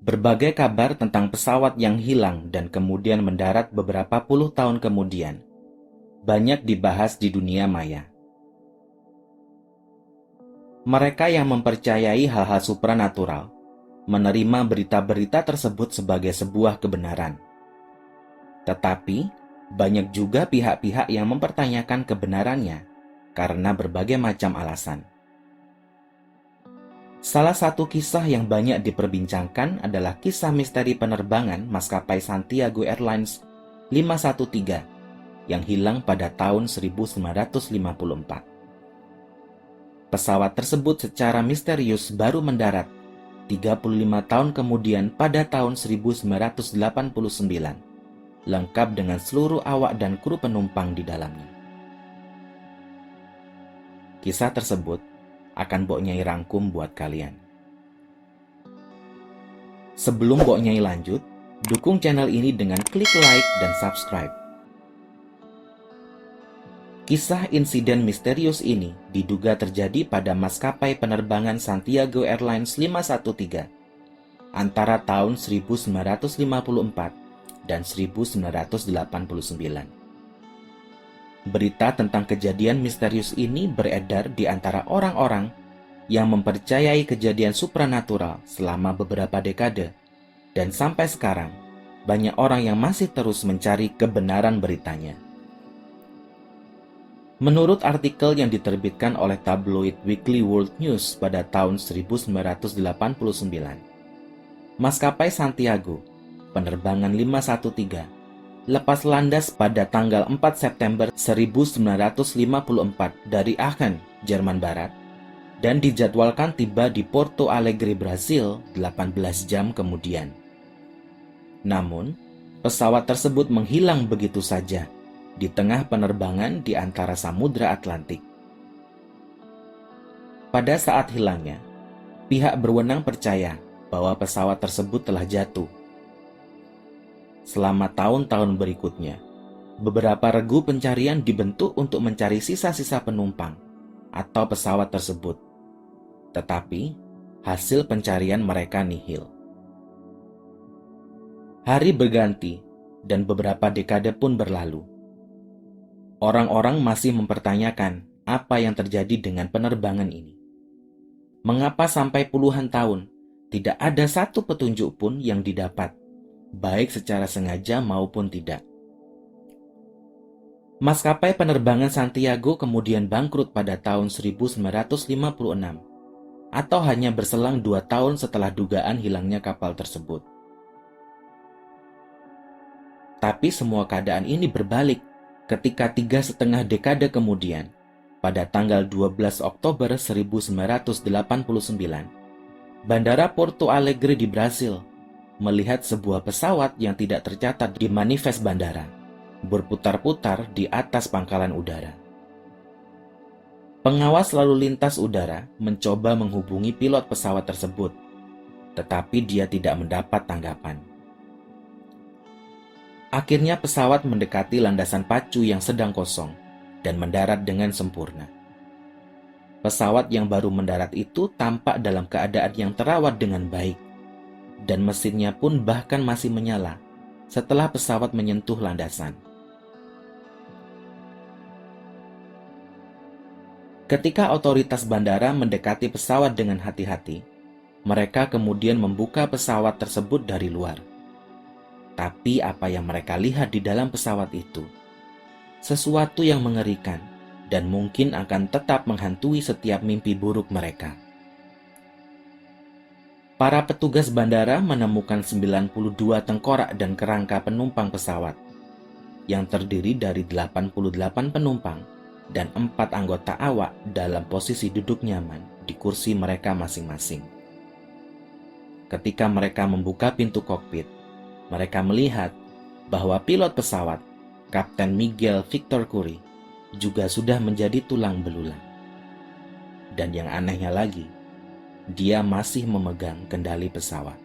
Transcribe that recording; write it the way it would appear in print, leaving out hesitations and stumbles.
Berbagai kabar tentang pesawat yang hilang dan kemudian mendarat beberapa puluh tahun kemudian banyak dibahas di dunia maya. Mereka yang mempercayai hal-hal supranatural menerima berita-berita tersebut sebagai sebuah kebenaran. Tetapi, banyak juga pihak-pihak yang mempertanyakan kebenarannya karena berbagai macam alasan. Salah satu kisah yang banyak diperbincangkan adalah kisah misteri penerbangan maskapai Santiago Airlines 513 yang hilang pada tahun 1954. Pesawat tersebut secara misterius baru mendarat 35 tahun kemudian pada tahun 1989, lengkap dengan seluruh awak dan kru penumpang di dalamnya. Kisah tersebut akan Bok Nyai rangkum buat kalian. Sebelum Bok Nyai lanjut, dukung channel ini dengan klik like dan subscribe. Kisah insiden misterius ini diduga terjadi pada maskapai penerbangan Santiago Airlines 513 antara tahun 1954 dan 1989. Berita tentang kejadian misterius ini beredar di antara orang-orang yang mempercayai kejadian supranatural selama beberapa dekade, dan sampai sekarang banyak orang yang masih terus mencari kebenaran beritanya. Menurut artikel yang diterbitkan oleh tabloid Weekly World News pada tahun 1989, maskapai Santiago, penerbangan 513, lepas landas pada tanggal 4 September 1954 dari Aachen, Jerman Barat, dan dijadwalkan tiba di Porto Alegre, Brasil 18 jam kemudian. Namun, pesawat tersebut menghilang begitu saja di tengah penerbangan di antara Samudra Atlantik. Pada saat hilangnya, pihak berwenang percaya bahwa pesawat tersebut telah jatuh. Selama tahun-tahun berikutnya, beberapa regu pencarian dibentuk untuk mencari sisa-sisa penumpang atau pesawat tersebut. Tetapi, hasil pencarian mereka nihil. Hari berganti dan beberapa dekade pun berlalu. Orang-orang masih mempertanyakan apa yang terjadi dengan penerbangan ini. Mengapa sampai puluhan tahun tidak ada satu petunjuk pun yang didapat, baik secara sengaja maupun tidak. Maskapai penerbangan Santiago kemudian bangkrut pada tahun 1956, atau hanya berselang 2 tahun setelah dugaan hilangnya kapal tersebut. Tapi semua keadaan ini berbalik ketika 3,5 dekade kemudian, pada tanggal 12 Oktober 1989, Bandara Porto Alegre di Brasil melihat sebuah pesawat yang tidak tercatat di manifest bandara berputar-putar di atas pangkalan udara. Pengawas lalu lintas udara mencoba menghubungi pilot pesawat tersebut, tetapi dia tidak mendapat tanggapan. Akhirnya pesawat mendekati landasan pacu yang sedang kosong dan mendarat dengan sempurna. Pesawat yang baru mendarat itu tampak dalam keadaan yang terawat dengan baik, dan mesinnya pun bahkan masih menyala setelah pesawat menyentuh landasan. Ketika otoritas bandara mendekati pesawat dengan hati-hati, mereka kemudian membuka pesawat tersebut dari luar. Tapi apa yang mereka lihat di dalam pesawat itu? Sesuatu yang mengerikan dan mungkin akan tetap menghantui setiap mimpi buruk mereka. Para petugas bandara menemukan 92 tengkorak dan kerangka penumpang pesawat yang terdiri dari 88 penumpang dan 4 anggota awak dalam posisi duduk nyaman di kursi mereka masing-masing. Ketika mereka membuka pintu kokpit, mereka melihat bahwa pilot pesawat, Kapten Miguel Victor Curie, juga sudah menjadi tulang belulang. Dan yang anehnya lagi, dia masih memegang kendali pesawat.